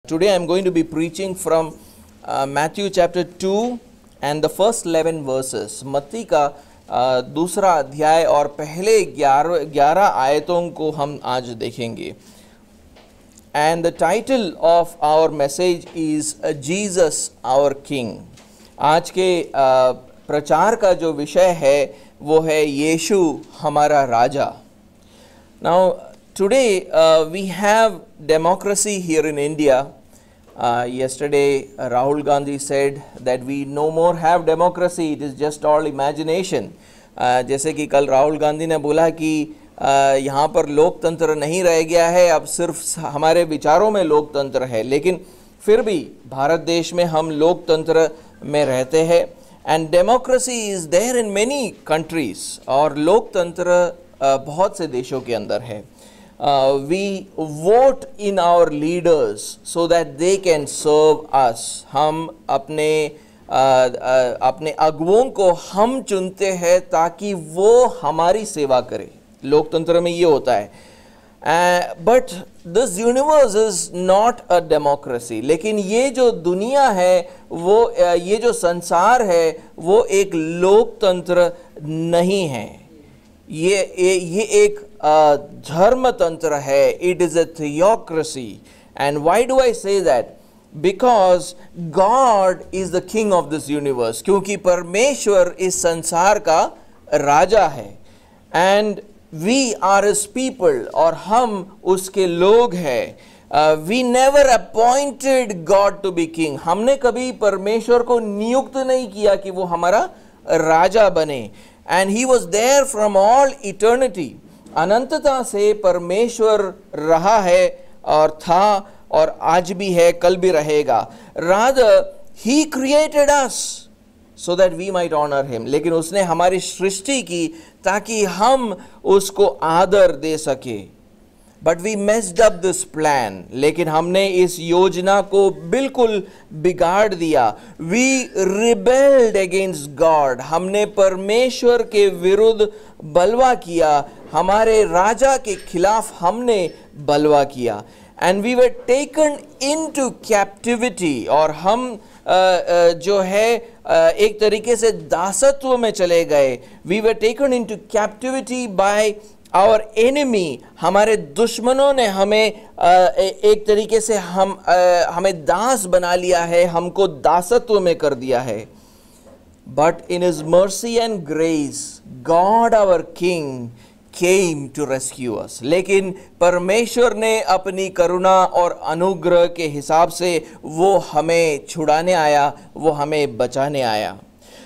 Today I am going to be preaching from Matthew chapter 2 and the first 11 verses. मत्ती का दूसरा अध्याय और पहले 11 आयतों को हम आज देखेंगे. And the title of our message is Jesus our King. आज के प्रचार का जो विषय है वो है यीशु हमारा राजा. Now today we have democracy here in India. Yesterday Rahul Gandhi said that we no more have democracy, it is just all imagination. जैसे कि कल राहुल गांधी ने बोला कि यहाँ पर लोकतंत्र नहीं रह गया है, अब सिर्फ हमारे विचारों में लोकतंत्र है. लेकिन फिर भी भारत देश में हम लोकतंत्र में रहते हैं. And democracy is there in many countries, और लोकतंत्र बहुत से देशों के अंदर है. We vote in our leaders so that they can serve us. हम अपने अगुओं को हम चुनते हैं ताकि वो हमारी सेवा करें. लोकतंत्र में ये होता है. But this universe is not a democracy. लेकिन ये जो दुनिया है, वो ये जो संसार है, वो एक लोकतंत्र नहीं है. ये एक धर्मतंत्र है. It is a theocracy. And why do I say that? Because God is the king of this universe. क्योंकि परमेश्वर इस संसार का राजा है. And we are his people, और हम उसके लोग हैं. We never appointed God to be king. हमने कभी परमेश्वर को नियुक्त नहीं किया कि वो हमारा राजा बने. And he was there from all eternity. अनंतता से परमेश्वर रहा है और था और आज भी है, कल भी रहेगा. Rather, he created us so that we might honor him. लेकिन उसने हमारी सृष्टि की ताकि हम उसको आदर दे सके. But we messed up this plan. लेकिन हमने इस योजना को बिल्कुल बिगाड़ दिया. We rebelled against God. हमने परमेश्वर के विरुद्ध बलवा किया. हमारे राजा के खिलाफ हमने बलवा किया. And we were taken into captivity. और हम जो है एक तरीके से दासत्व में चले गए. We were taken into captivity by our enemy. हमारे दुश्मनों ने हमें एक तरीके से हमें दास बना लिया है, हमको दासत्व में कर दिया है. But in his mercy and grace, God our King came to rescue us. लेकिन परमेश्वर ने अपनी करुणा और अनुग्रह के हिसाब से वो हमें छुड़ाने आया, वो हमें बचाने आया.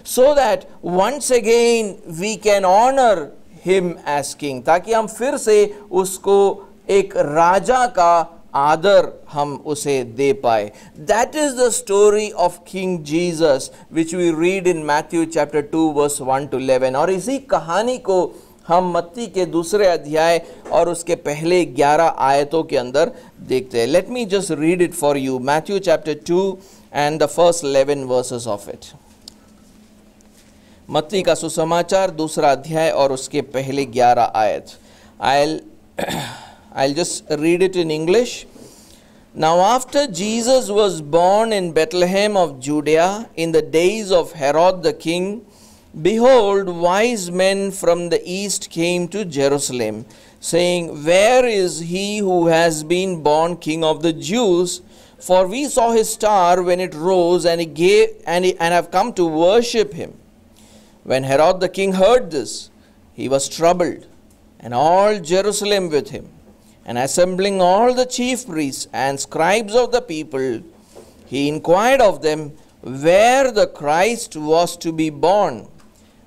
So that once again we can honor him as king. ताकि हम फिर से उसको एक राजा का आदर हम उसे दे पाए. That is the story of King Jesus which we read in Matthew chapter 2 verse 1 to 11. और इसी कहानी को हम मत्ती के दूसरे अध्याय और उसके पहले 11 आयतों के अंदर देखते हैं. Let me just read it for you. Matthew chapter 2 and the first 11 verses of it. मत्ती का सुसमाचार दूसरा अध्याय और उसके पहले 11 आयत. I'll just read it in English. Now after Jesus was born in Bethlehem of Judea in the days of Herod the king, behold, wise men from the east came to Jerusalem, saying, Where is he who has been born King of the Jews? For we saw his star when it rose, and have come to worship him. When Herod the king heard this, he was troubled, and all Jerusalem with him. And assembling all the chief priests and scribes of the people, he inquired of them where the Christ was to be born.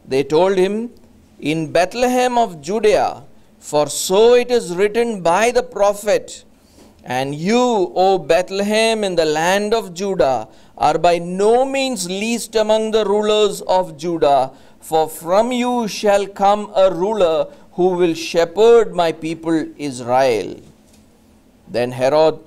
They told him, In Bethlehem of Judea, for so it is written by the prophet, And you, O Bethlehem, in the land of Judah, are by no means least among the rulers of Judah, for from you shall come a ruler who will shepherd my people Israel. Then Herod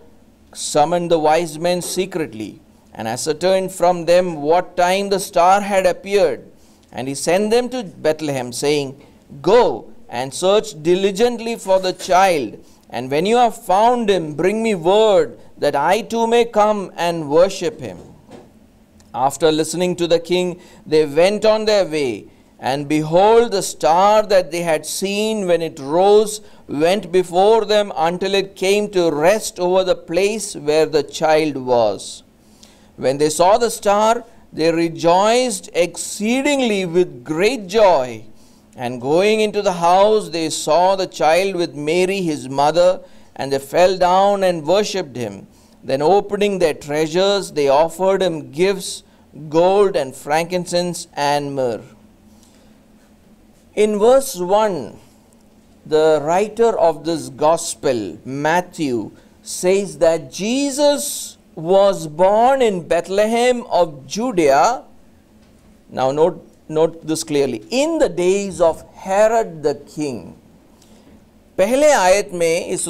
summoned the wise men secretly, and ascertained from them what time the star had appeared. And he sent them to Bethlehem, saying, Go and search diligently for the child, And when you have found him, bring me word that I too may come and worship him. After listening to the king, they went on their way. And behold, the star that they had seen when it rose went before them until it came to rest over the place where the child was. When they saw the star, they rejoiced exceedingly with great joy. And going into the house, they saw the child with Mary his mother, and they fell down and worshipped him. Then opening their treasures, they offered him gifts, gold and frankincense and myrrh. In verse 1, the writer of this gospel, Matthew, says that Jesus was born in Bethlehem of Judea. Now note this clearly. In the days of Herod the king. पहले आयत में इस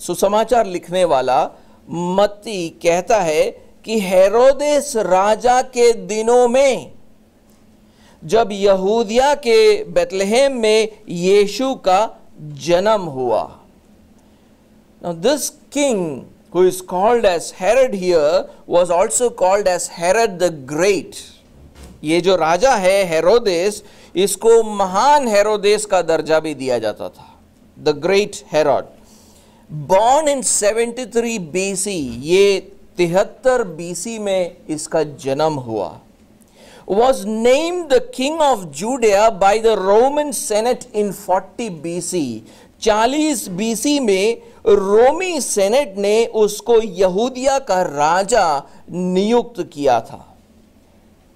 सुसमाचार लिखने वाला मत्ती कहता है कि हेरोदेस राजा के दिनों में जब यहूदिया के बेथलेहेम में यीशु का जन्म हुआ. Now this king who is called as Herod here was also called as Herod the Great. ये जो राजा है हेरोदेस, इसको महान हेरोदेस का दर्जा भी दिया जाता था. The Great Herod. Born in 73 BC, ये 73 BC में इसका जन्म हुआ. Was named the king of Judea by the Roman Senate in 40 BC. 40 BC में रोमी सेनेट ने उसको यहूदिया का राजा नियुक्त किया था.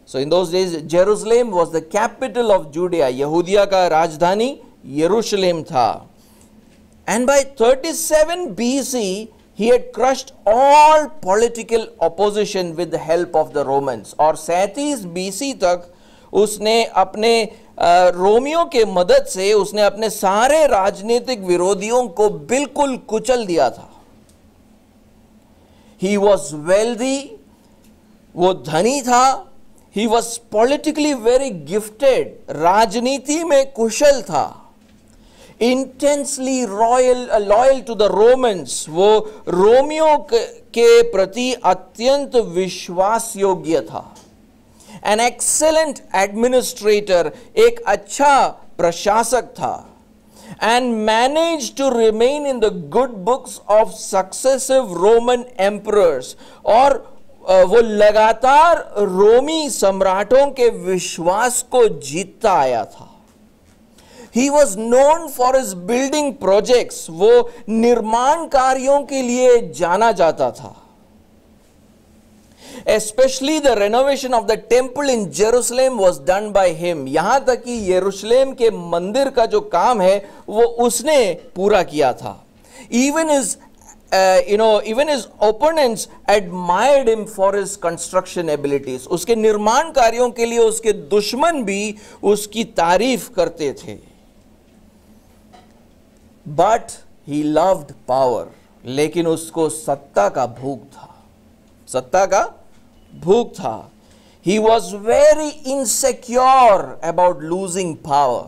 So in those days, Jerusalem was the capital of Judea. यहूदिया का राजधानी यरूशलेम था. And by 37 BC, he had crushed all political opposition with the help of the Romans. और 37 BC तक उसने अपने रोमियों के मदद से उसने अपने सारे राजनीतिक विरोधियों को बिल्कुल कुचल दिया था. He was wealthy, वो धनी था. He was politically very gifted, राजनीति में कुशल था. Intensely loyal to the Romans, वो रोमियों के प्रति अत्यंत विश्वास योग्य था. An excellent administrator, एक अच्छा प्रशासक था. And managed to remain in the good books of successive Roman emperors. और वो लगातार रोमी सम्राटों के विश्वास को जीतता आया था. He was known for his building projects. वो निर्माण कार्यों के लिए जाना जाता था. Especially the renovation of the temple in Jerusalem was done by him. यहाँ तक कि यरूशलेम के मंदिर का जो काम है वो उसने पूरा किया था. Even his opponents admired him for his construction abilities. उसके निर्माण कार्यों के लिए उसके दुश्मन भी उसकी तारीफ करते थे. But he loved power. लेकिन उसको सत्ता का भूख था. सत्ता का भूख था. He was very insecure about losing power.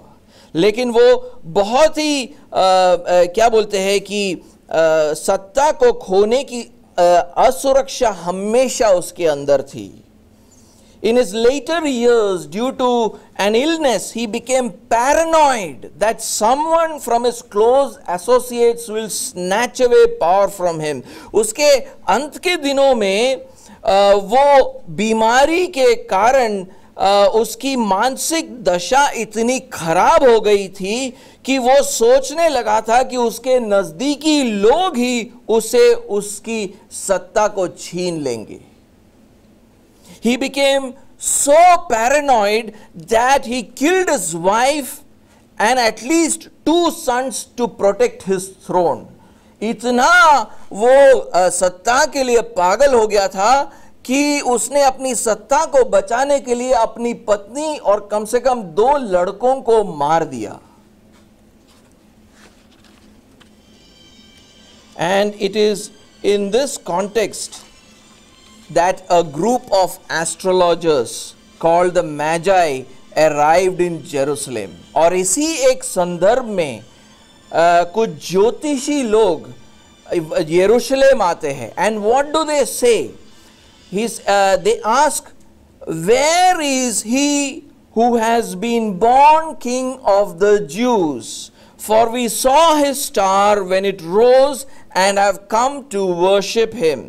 लेकिन वो बहुत ही क्या बोलते हैं कि सत्ता को खोने की असुरक्षा हमेशा उसके अंदर थी. In his later years, due to an illness, he became paranoid that someone from his close associates will snatch away power from him. उसके अंत के दिनों में वो बीमारी के कारण उसकी मानसिक दशा इतनी खराब हो गई थी कि वो सोचने लगा था कि उसके नजदीकी लोग ही उसे उसकी सत्ता को छीन लेंगे. He became so paranoid that he killed his wife and at least 2 sons to protect his throne. इतना वो सत्ता के लिए पागल हो गया था कि उसने अपनी सत्ता को बचाने के लिए अपनी पत्नी और कम से कम 2 लड़कों को मार दिया. And it is in this context that a group of astrologers called the Magi arrived in Jerusalem. और इसी एक संदर्भ में कुछ ज्योतिषी लोग यरूशलेम आते हैं, and what do they say? They ask, where is he who has been born king of the Jews? For we saw his star when it rose and have come to worship him.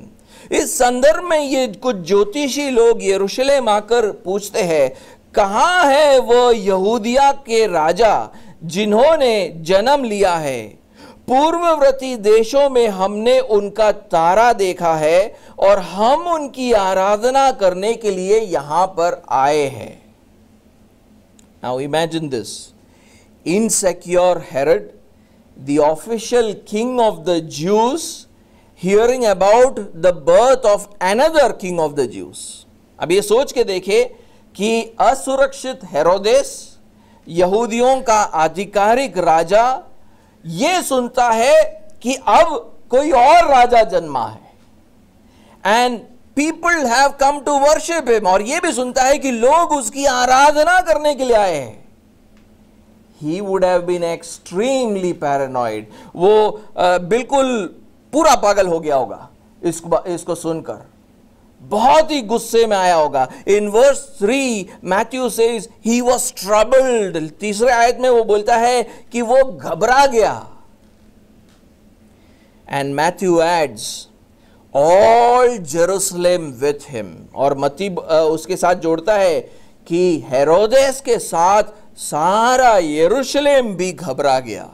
इस संदर्भ में ये कुछ ज्योतिषी लोग यरूशलेम आकर पूछते हैं, कहाँ है वो यहूदिया के राजा जिन्होंने जन्म लिया है? पूर्ववर्ती देशों में हमने उनका तारा देखा है और हम उनकी आराधना करने के लिए यहां पर आए हैं. Now imagine this. Insecure Herod, the official king of the Jews, hearing about the birth of another king of the Jews. अब ये सोच के देखे कि असुरक्षित हेरोदेस, यहूदियों का आधिकारिक राजा, ये सुनता है कि अब कोई और राजा जन्मा है, and people have come to worship him, और यह भी सुनता है कि लोग उसकी आराधना करने के लिए आए हैं. He would have been extremely paranoid. वो बिल्कुल पूरा पागल हो गया होगा इसको सुनकर, बहुत ही गुस्से में आया होगा. In verse 3 Matthew says he was troubled. तीसरे आयत में वो बोलता है कि वो घबरा गया. And Matthew adds all Jerusalem with him, और मत्ती उसके साथ जोड़ता है कि हेरोदेस के साथ सारा यरूशलेम भी घबरा गया.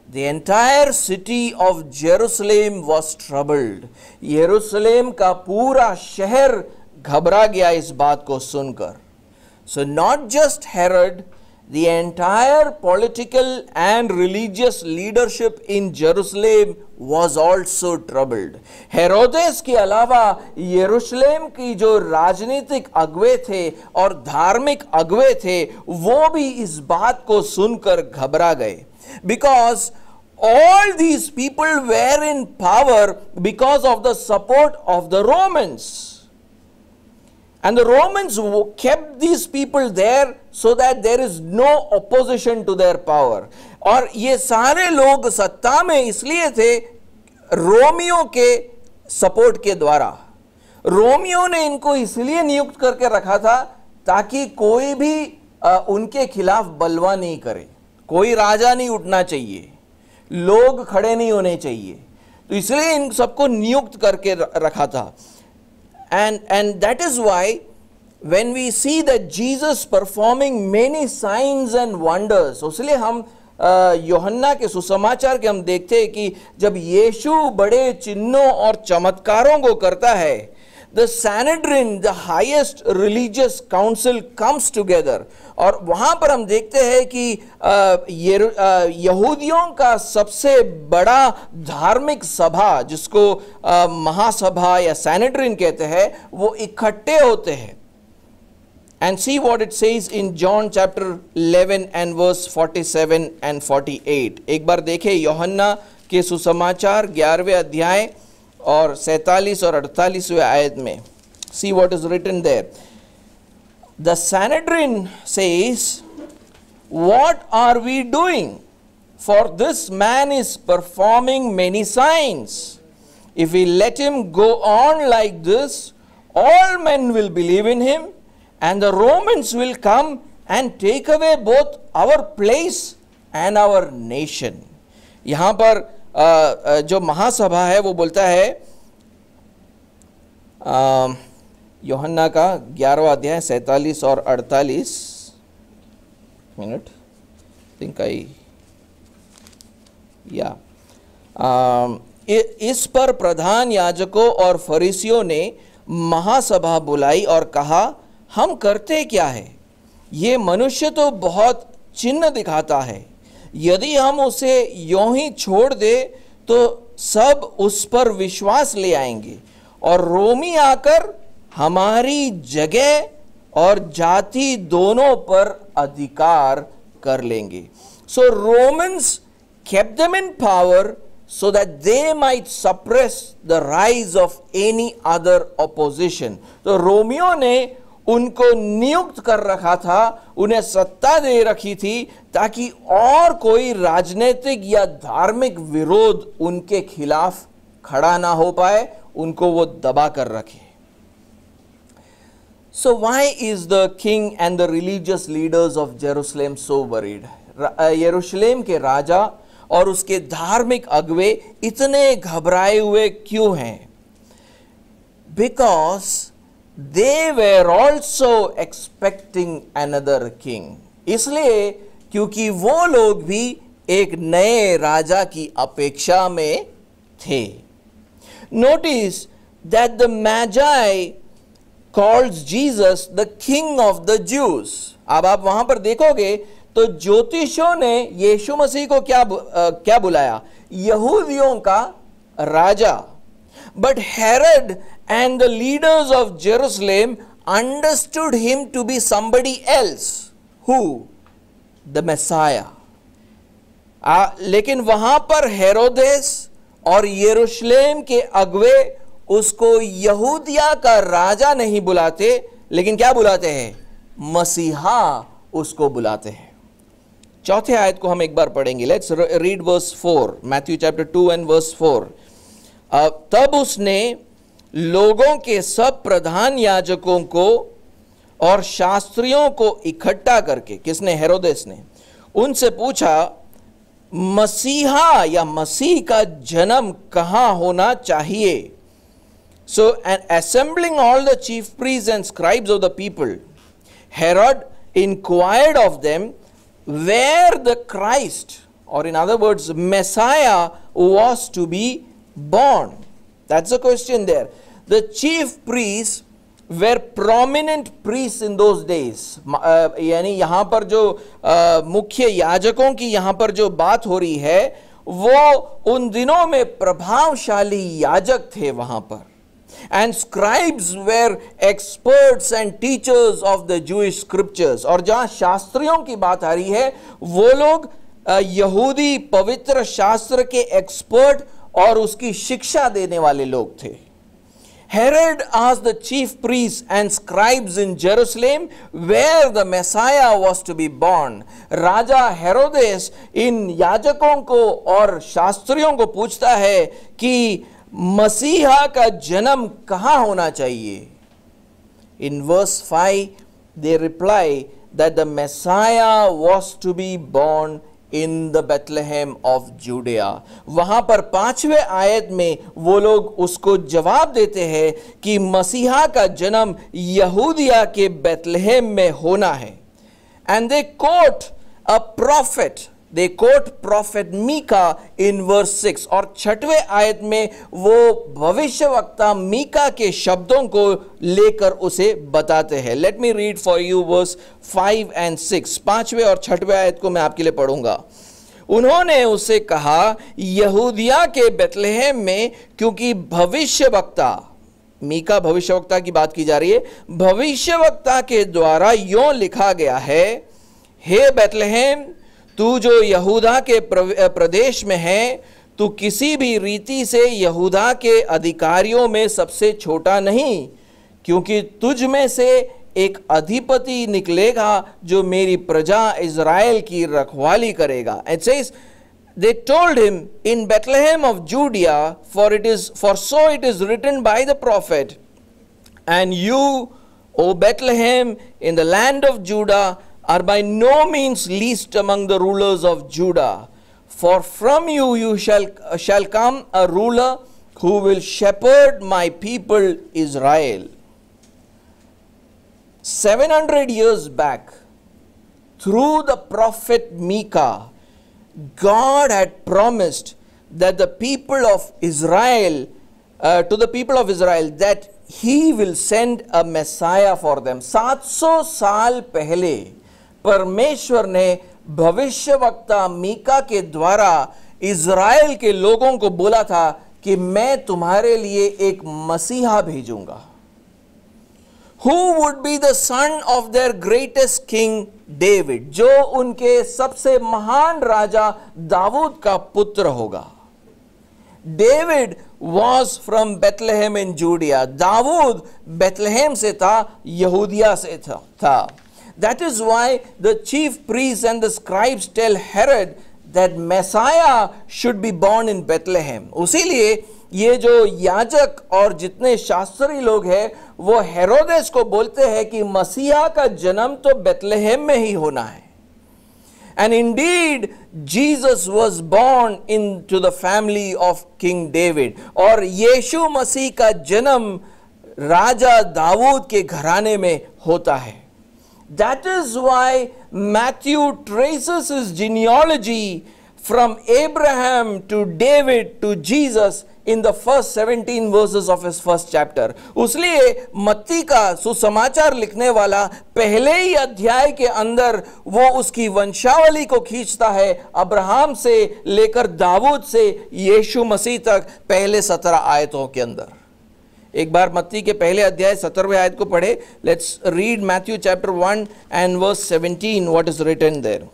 The entire city of Jerusalem was troubled. यरूशलेम का पूरा शहर घबरा गया इस बात को सुनकर. So not just Herod, the entire political and religious leadership in Jerusalem was also troubled. हेरोदेस के अलावा यरूशलेम की जो राजनीतिक अगुवे थे और धार्मिक अगुवे थे, वो भी इस बात को सुनकर घबरा गए. Because all these people were in power because of the support of the Romans. And the Romans kept these people there so that there is no opposition to their power. और ये सारे लोग सत्ता में इसलिए थे रोमियो के support के द्वारा. रोमियो ने इनको इसलिए नियुक्त करके रखा था ताकि कोई भी उनके खिलाफ बलवा नहीं करे, कोई राजा नहीं उठना चाहिए, लोग खड़े नहीं होने चाहिए, तो इसलिए इन सबको नियुक्त करके रखा था. And that is why when we see that Jesus performing many signs and wonders, इसलिए हम यूहन्ना के सुसमाचार के हम देखते हैं कि जब यीशु बड़े चिन्हों और चमत्कारों को करता है, the Sanhedrin, the highest religious council comes together, और वहां पर हम देखते हैं कि यहूदियों का सबसे बड़ा धार्मिक सभा, जिसको महासभा या सैनेड्रिन कहते हैं, वो इकट्ठे होते हैं. And see what it says in John chapter 11 and verse 47 and 48. एक बार देखें यूहन्ना के सुसमाचार 11वें अध्याय और 47 और 48वें आयत में. See what is written there. The Sanhedrin says, what are we doing? For this man is performing many signs. If we let him go on like this, all men will believe in him, and the Romans will come and take away both our place and our nation. यहाँ पर जो महासभा है वो बोलता है यूहन्ना का 11वां अध्याय 47 और 48 मिनट थिंक आई या इस पर प्रधान याजकों और फरीसियों ने महासभा बुलाई और कहा, हम करते क्या है? ये मनुष्य तो बहुत चिन्ह दिखाता है. यदि हम उसे यों ही छोड़ दे तो सब उस पर विश्वास ले आएंगे और रोमी आकर हमारी जगह और जाति दोनों पर अधिकार कर लेंगे. सो Romans kept them in power so that they might suppress the rise of any other opposition. तो रोमियो ने उनको नियुक्त कर रखा था, उन्हें सत्ता दे रखी थी, ताकि और कोई राजनीतिक या धार्मिक विरोध उनके खिलाफ खड़ा ना हो पाए, उनको वो दबा कर रखे. So why is the king and the religious leaders of Jerusalem so worried? यरूशलेम के राजा और उसके धार्मिक अगुवे इतने घबराए हुए क्यों हैं? Because they were also expecting another king. इसलिए क्योंकि वो लोग भी एक नए राजा की अपेक्षा में थे. Notice that the Magi calls Jesus the king of the Jews. अब आप वहां पर देखोगे तो ज्योतिषों ने यीशु मसीह को क्या बुलाया? यहूदियों का राजा. But Herod and the leaders of Jerusalem understood him to be somebody else. Who? The Messiah. लेकिन वहां पर हेरोदेस और यरूशलेम के अगुवे उसको यहूदिया का राजा नहीं बुलाते, लेकिन क्या बुलाते हैं? मसीहा उसको बुलाते हैं. चौथे आयत को हम एक बार पढ़ेंगे. Let's read verse 4, Matthew chapter 2 and verse 4. तब उसने लोगों के सब प्रधान याजकों को और शास्त्रियों को इकट्ठा करके, किसने? हेरोदेस ने, उनसे पूछा, मसीहा या मसीह का जन्म कहां होना चाहिए? So, and assembling all the chief priests and scribes of the people, Herod inquired of them where the Christ, or in other words, Messiah, was to be born. That's the question there. The chief priests were prominent priests in those days. यानी यहाँ पर जो मुख्य याजकों की यहाँ पर जो बात हो रही है, वो उन दिनों में प्रभावशाली याजक थे वहाँ पर. And scribes were experts and teachers of the Jewish scriptures. और जहाँ शास्त्रियों की बात आ रही है, वो लोग यहूदी पवित्र शास्त्र के एक्सपर्ट और उसकी शिक्षा देने वाले लोग थे. Herod asked the chief priests and scribes in Jerusalem where the Messiah was to be born. राजा हेरोदेस इन याजकों को और शास्त्रियों को पूछता है कि मसीहा का जन्म कहां होना चाहिए. In verse 5 they reply that the Messiah was to be born in the Bethlehem of Judea. वहां पर 5वें आयत में वो लोग उसको जवाब देते हैं कि मसीहा का जन्म यहूदिया के बेथलेहेम में होना है. And they quote a prophet. They quote prophet Micah in verse 6. और 6वें आयत में वो भविष्यवक्ता मीका के शब्दों को लेकर उसे बताते हैं. Let me read for you verse 5 and 6. 5वें और 6वें आयत को मैं आपके लिए पढ़ूंगा. उन्होंने उसे कहा, यहूदिया के बेथलेहेम में, क्योंकि भविष्यवक्ता, मीका भविष्यवक्ता की बात की जा रही है, भविष्यवक्ता के द्वारा यों लिखा गया है, हे बेथलेहेम, तू जो यहूदा के प्रदेश में है, तू किसी भी रीति से यहूदा के अधिकारियों में सबसे छोटा नहीं, क्योंकि तुझ में से एक अधिपति निकलेगा जो मेरी प्रजा इज़राइल की रखवाली करेगा. It says, they told him in Bethlehem of Judea, for so it is written by the prophet, and you, O Bethlehem, in the land of Judah, are by no means least among the rulers of Judah, for from you shall come a ruler who will shepherd my people Israel. 700 years back, through the prophet Micah, God had promised that the people of Israel, to the people of Israel, that He will send a Messiah for them. 700 साल पहले परमेश्वर ने भविष्यवक्ता मीका के द्वारा Israel के लोगों को बोला था कि मैं तुम्हारे लिए एक मसीहा भेजूंगा. Who would be the son of their greatest king David? जो उनके सबसे महान राजा दाऊद का पुत्र होगा. David was from Bethlehem in Judea. दाऊद बेथलेहेम से था, यहूदिया से था. That is why the chief priests and the scribes tell Herod that Messiah should be born in Bethlehem. उसीलिए ये जो याजक और जितने शास्त्री लोग हैं वो हेरोदेस को बोलते हैं कि मसीहा का जन्म तो बेथलेहेम में ही होना है. And indeed, Jesus was born into the family of King David. और यीशु मसीह का जन्म राजा दाऊद के घराने में होता है. That is why Matthew traces his genealogy from Abraham to David to Jesus in the first 17 verses of his first chapter. उसलिए मत्ती का सुसमाचार लिखने वाला पहले ही अध्याय के अंदर वो उसकी वंशावली को खींचता है, अब्राहम से लेकर दाऊद से यीशु मसीह तक पहले 17 आयतों के अंदर. एक बार मत्ती के पहले अध्याय 17वें आयत को पढ़े. Let's read Matthew chapter 1 and verse 17. What is written there?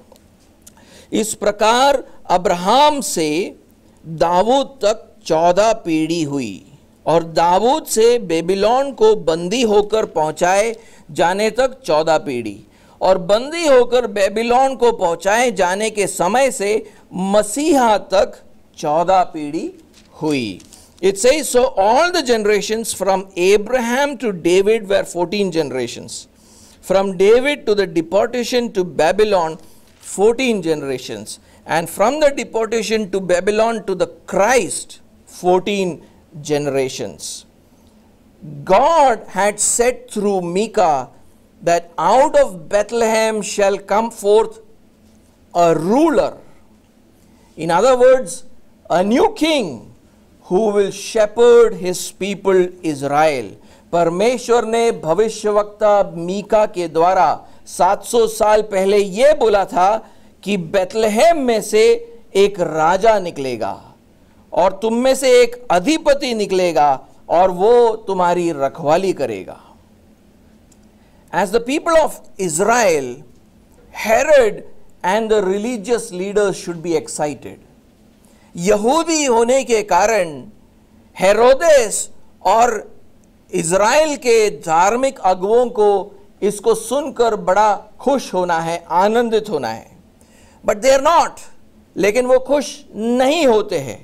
इस प्रकार अब्राहम से दाऊद तक 14 पीढ़ी हुई और दाऊद से बेबीलोन को बंदी होकर पहुंचाए जाने तक 14 पीढ़ी और बंदी होकर बेबीलोन को पहुंचाए जाने के समय से मसीहा तक 14 पीढ़ी हुई. It says, so all the generations from Abraham to David were 14 generations. From David to the deportation to Babylon, 14 generations. And from the deportation to Babylon to the Christ, 14 generations. God had said through Micah that out of Bethlehem shall come forth a ruler. In other words, a new king who will shepherd his people Israel. परमेश्वर ने भविष्यवक्ता मीका के द्वारा 700 साल पहले यह बोला था कि बेथलेहेम में से एक राजा निकलेगा और तुम में से एक अधिपति निकलेगा और वो तुम्हारी रखवाली करेगा. As the people of Israel, Herod and the religious leaders should be excited. यहूदी होने के कारण हेरोदेस और इज़राइल के धार्मिक अगुओं को इसको सुनकर बड़ा खुश होना है, आनंदित होना है. बट दे आर नॉट, लेकिन वो खुश नहीं होते हैं.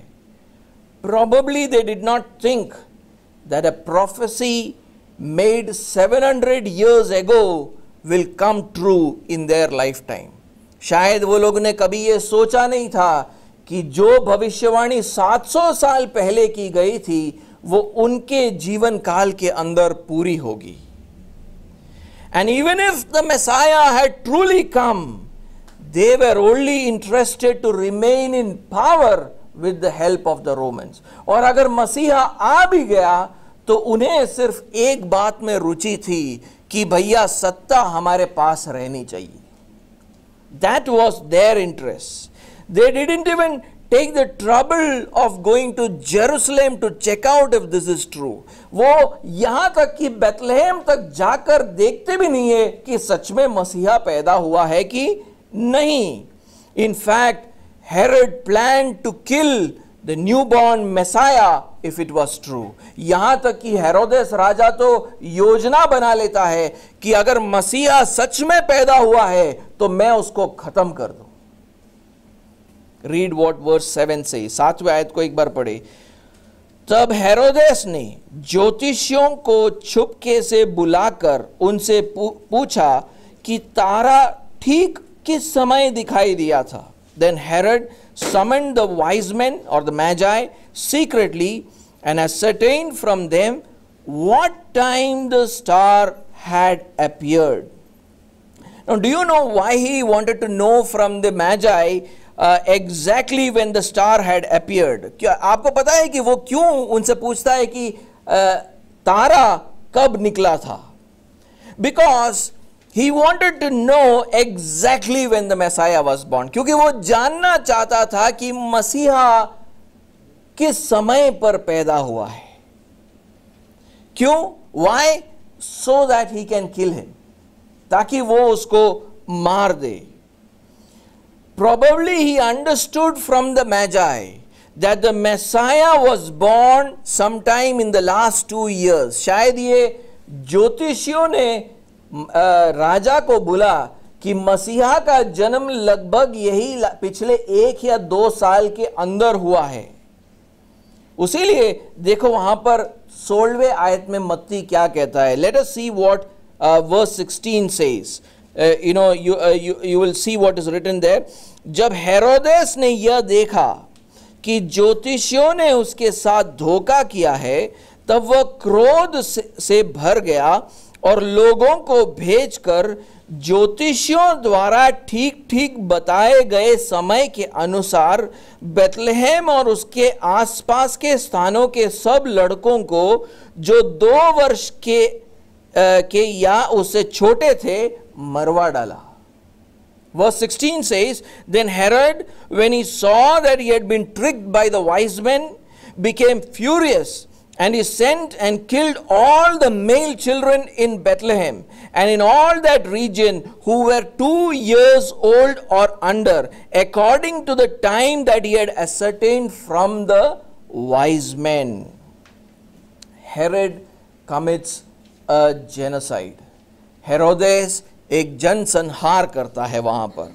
Probably they did not think that a prophecy made 700 years ago will come true in their lifetime. शायद वो लोग ने कभी ये सोचा नहीं था कि जो भविष्यवाणी 700 साल पहले की गई थी वो उनके जीवन काल के अंदर पूरी होगी. And even if the Messiah had truly come, they were only interested to remain in power with the help of the Romans. और अगर मसीहा आ भी गया तो उन्हें सिर्फ एक बात में रुचि थी कि भैया सत्ता हमारे पास रहनी चाहिए. That was their interest. They didn't even take the trouble of going to Jerusalem to check out if this is true. वो यहाँ तक कि बेथलेहेम तक जाकर देखते भी नहीं है कि सच में मसीहा पैदा हुआ है कि नहीं. In fact, Herod planned to kill the newborn Messiah if it was true. यहाँ तक कि हेरोदेस राजा तो योजना बना लेता है कि अगर मसीहा सच में पैदा हुआ है तो मैं उसको खत्म कर दूं. Read what verse 7 says. 7वें आयत को एक बार पढ़े. तब हेरोदेस ने ज्योतिषियों को छुपके से बुलाकर उनसे पूछा कि तारा ठीक किस समय दिखाई दिया था. Then Herod summoned the wise men or the magi secretly and ascertained from them what time the star had appeared. Now, do you know why he wanted to know from the magi exactly when the star had appeared? क्या आपको पता है कि वो क्यों उनसे पूछता है कि तारा कब निकला था? Because he wanted to know exactly when the Messiah was born. क्योंकि वो जानना चाहता था कि मसीहा किस समय पर पैदा हुआ है. क्यों? Why? So that he can kill him. ताकि वो उसको मार दे. Probably he understood from the magi that the Messiah was born sometime in the last 2 years. शायद ये ज्योतिषियों ने राजा को बोला कि मसीहा का जन्म लगभग यही पिछले 1 या 2 साल के अंदर हुआ है. उसीलिए देखो वहां पर 16वें आयत में मत्ती क्या कहता है. Let us see what verse 16 says. You will see what is written there. जब हेरोदेस ने यह देखा कि ज्योतिषियों ने उसके साथ धोखा किया है, तब वह क्रोध से भर गया और लोगों को भेजकर ज्योतिषियों द्वारा ठीक ठीक बताए गए समय के अनुसार बेथलेहेम और उसके आसपास के स्थानों के सब लड़कों को जो 2 वर्ष के या उससे छोटे थे मरवा डाला. Verse 16 says, Then Herod, when he saw that he had been tricked by the wise men, became furious, and he sent and killed all the male children in Bethlehem and in all that region who were 2 years old or under, according to the time that he had ascertained from the wise men. Herod commits a genocide. Herodes एक जन संहार करता है वहां पर,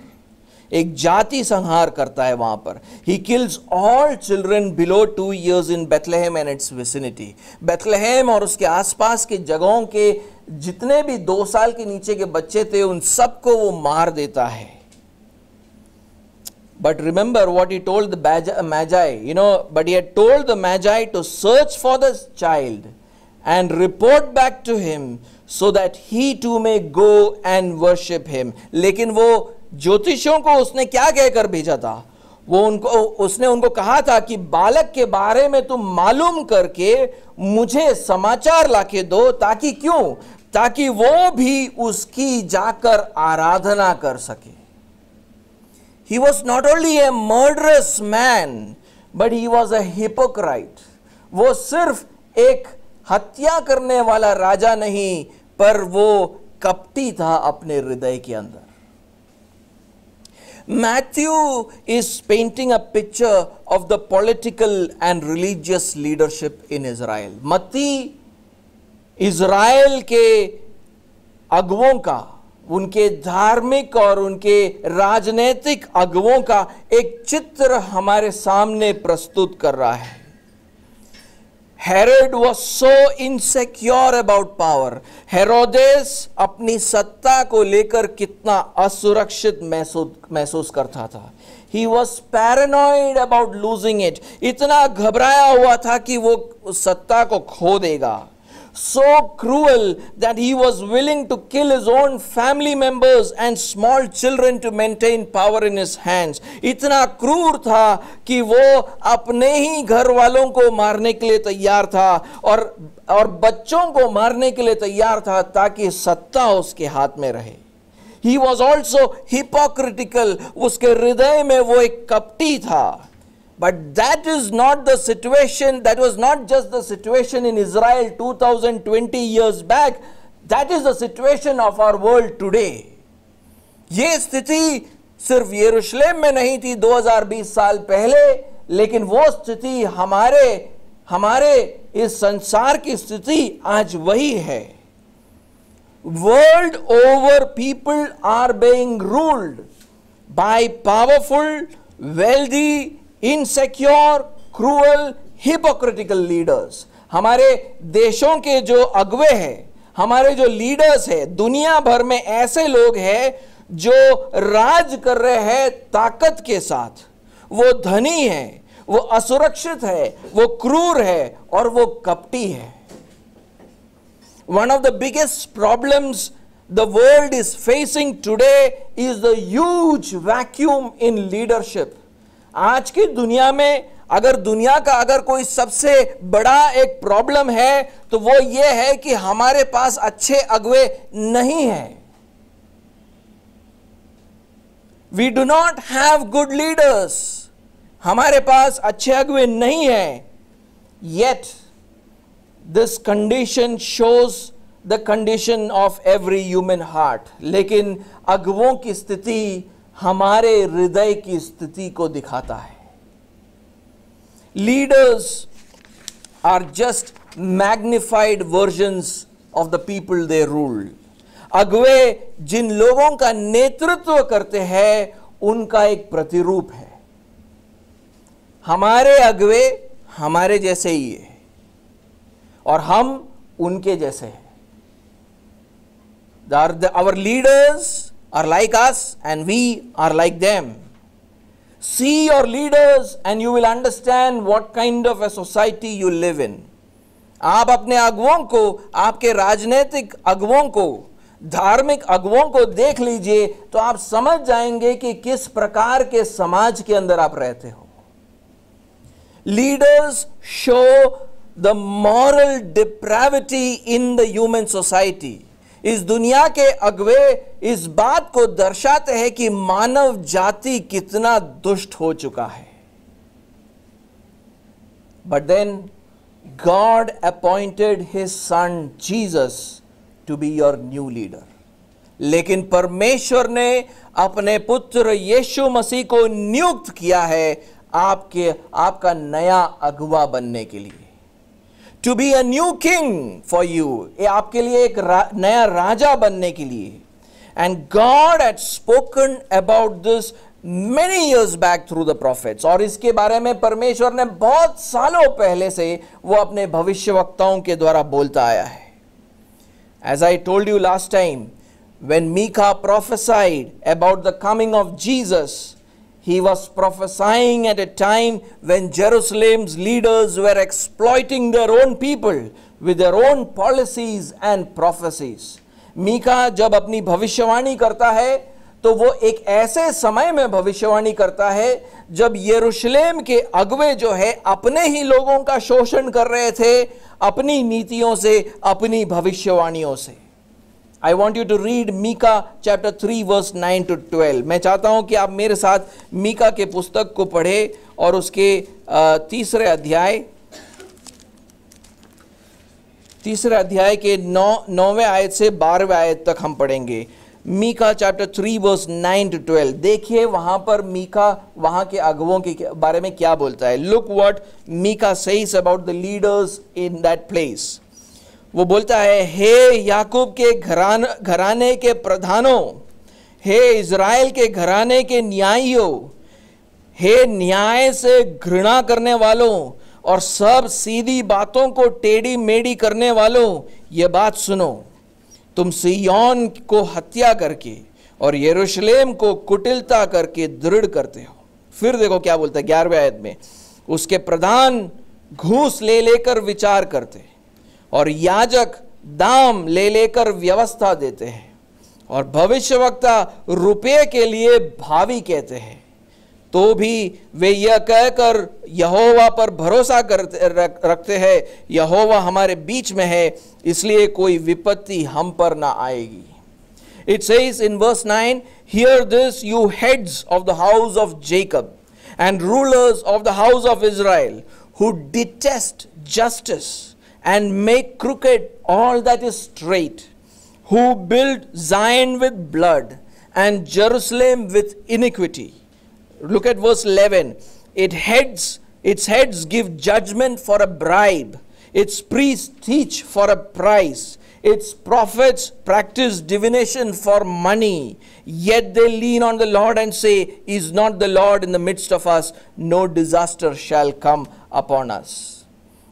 एक जाति संहार करता है वहां पर. He kills all children below 2 years in Bethlehem and its vicinity. Bethlehem और उसके आसपास के जगहों के जितने भी 2 साल के नीचे के बच्चे थे उन सबको वो मार देता है. But remember what he told the Magi, but he had told the Magi to search for the child and report back to him so that he too may go and worship him. लेकिन वो ज्योतिषियों को उसने क्या कहकर भेजा था? उसने उनको कहा था कि बालक के बारे में तुम मालूम करके मुझे समाचार लाके दो, ताकि क्यों? ताकि वो भी उसकी जाकर आराधना कर सके. He was not only a murderous man, but he was a hypocrite. वो सिर्फ एक हत्या करने वाला राजा नहीं, पर वो कपटी था अपने हृदय के अंदर. Matthew is painting a picture of the political and religious leadership in Israel. मत्ती इज़राइल के अगुओं का, उनके धार्मिक और उनके राजनीतिक अगुओं का एक चित्र हमारे सामने प्रस्तुत कर रहा है. Herod was so insecure about power. हेरोदेस अपनी सत्ता को लेकर कितना असुरक्षित महसूस करता था. He was paranoid about losing it. इतना घबराया हुआ था कि वो सत्ता को खो देगा. So cruel that he was willing to kill his own family members and small children to maintain power in his hands. इतना क्रूर था कि वो अपने ही घर वालों को मारने के लिए तैयार था और बच्चों को मारने के लिए तैयार था ताकि सत्ता उसके हाथ में रहे. He was also hypocritical. उसके हृदय में वो एक कपटी था. But that is not the situation, that was not just the situation in Israel 2020 years back, that is the situation of our world today. ये स्थिति सिर्फ यरूशलेम में नहीं थी 2020 साल पहले, लेकिन वो स्थिति हमारे इस संसार की स्थिति आज वही है. World over people are being ruled by powerful, wealthy, insecure, cruel, hypocritical leaders. हमारे देशों के जो अगुवे हैं, हमारे जो लीडर्स हैं, दुनिया भर में ऐसे लोग हैं जो राज कर रहे हैं ताकत के साथ. वो धनी है, वो असुरक्षित है, वो क्रूर है और वो कपटी है. One of the biggest problems the world is facing today is the huge vacuum in leadership. आज की दुनिया में अगर कोई सबसे बड़ा एक प्रॉब्लम है तो वो ये है कि हमारे पास अच्छे अगुवे नहीं हैं. We do not have good leaders. हमारे पास अच्छे अगुवे नहीं हैं. Yet this condition shows the condition of every human heart. लेकिन अगुवों की स्थिति हमारे हृदय की स्थिति को दिखाता है. Leaders are just magnified versions of the people they rule. अगुवे जिन लोगों का नेतृत्व करते हैं उनका एक प्रतिरूप है. हमारे अगुवे हमारे जैसे ही है और हम उनके जैसे हैं. Our leaders are like us and we are like them. See your leaders and you will understand what kind of a society you live in. आप अपने अगुवों को, आपके राजनीतिक अगुवों को, धार्मिक अगुवों को देख लीजिए तो आप समझ जाएंगे कि किस प्रकार के समाज के अंदर आप रहते हो. Leaders show the moral depravity in the human society. इस दुनिया के अगुवे इस बात को दर्शाते हैं कि मानव जाति कितना दुष्ट हो चुका है. But then God appointed his son Jesus to be your new leader. लेकिन परमेश्वर ने अपने पुत्र यीशु मसीह को नियुक्त किया है आपका नया अगुवा बनने के लिए. To be a new king for you. ये आपके लिए एक नया राजा बनने के लिए. And God had spoken about this many years back through the prophets. और इसके बारे में परमेश्वर ने बहुत सालों पहले से वो अपने भविष्यवक्ताओं के द्वारा बोलता आया है. As I told you last time, when Micah prophesied about the coming of Jesus, he was prophesying at a time when Jerusalem's leaders were exploiting their own people with their own policies and prophecies. Mika जब अपनी भविष्यवाणी करता है तो वो एक ऐसे समय में भविष्यवाणी करता है जब यरूशलेम के अगुवे जो है अपने ही लोगों का शोषण कर रहे थे अपनी नीतियों से, अपनी भविष्यवाणियों से. I want you to read Micah chapter 3 verse 9 to 12. मैं चाहता हूं कि आप मेरे साथ मीका के पुस्तक को पढ़े और उसके तीसरे अध्याय के 9वें आयत से 12वें आयत तक हम पढ़ेंगे. Micah chapter 3 verse 9 to 12. देखिए वहां पर मीका वहां के अगुवों के बारे में क्या बोलता है. Look what Micah says about the leaders in that place. वो बोलता है, हे याकूब के घराने के प्रधानों, हे इज़राइल के घराने के न्यायियों, हे न्याय से घृणा करने वालों और सब सीधी बातों को टेढ़ी मेढ़ी करने वालों, ये बात सुनो. तुम सिय्योन को हत्या करके और यरूशलेम को कुटिलता करके दृढ़ करते हो. फिर देखो क्या बोलता है 11वें आयत में. उसके प्रधान घूस ले लेकर विचार करते और याजक दाम ले लेकर व्यवस्था देते हैं और भविष्यवक्ता रुपये के लिए भावी कहते हैं. तो भी वे यह कहकर यहोवा पर भरोसा रखते हैं, यहोवा हमारे बीच में है, इसलिए कोई विपत्ति हम पर ना आएगी. It says in verse 9, hear this, you heads of the house of Jacob and rulers of the house of Israel, who detest justice and make crooked all that is straight, who build Zion with blood and Jerusalem with iniquity. Look at verse 11. Its heads give judgment for a bribe. Its priests teach for a price. Its prophets practice divination for money. Yet they lean on the Lord and say, is not the Lord in the midst of us? No disaster shall come upon us.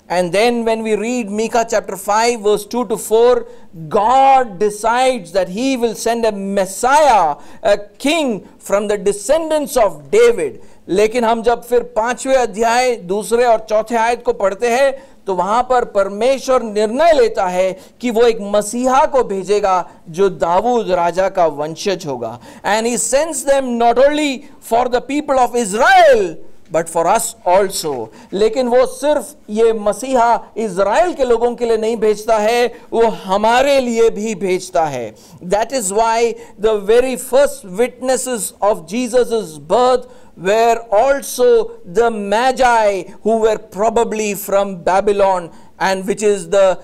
And then when we read Micah chapter 5 verse 2 to 4, God decides that he will send a Messiah, a king from the descendants of David. लेकिन हम जब फिर 5वें अध्याय 2 और 4 आयत को पढ़ते हैं तो वहां पर परमेश्वर निर्णय लेता है कि वो एक मसीहा को भेजेगा जो दाऊद राजा का वंशज होगा. And he sends them not only for the people of Israel but for us also. लेकिन वो सिर्फ ये मसीहा इज़राइल के लोगों के लिए नहीं भेजता है, वो हमारे लिए भी भेजता है. That is why the very first witnesses of Jesus' birth were also the Magi, who were probably from Babylon and which is the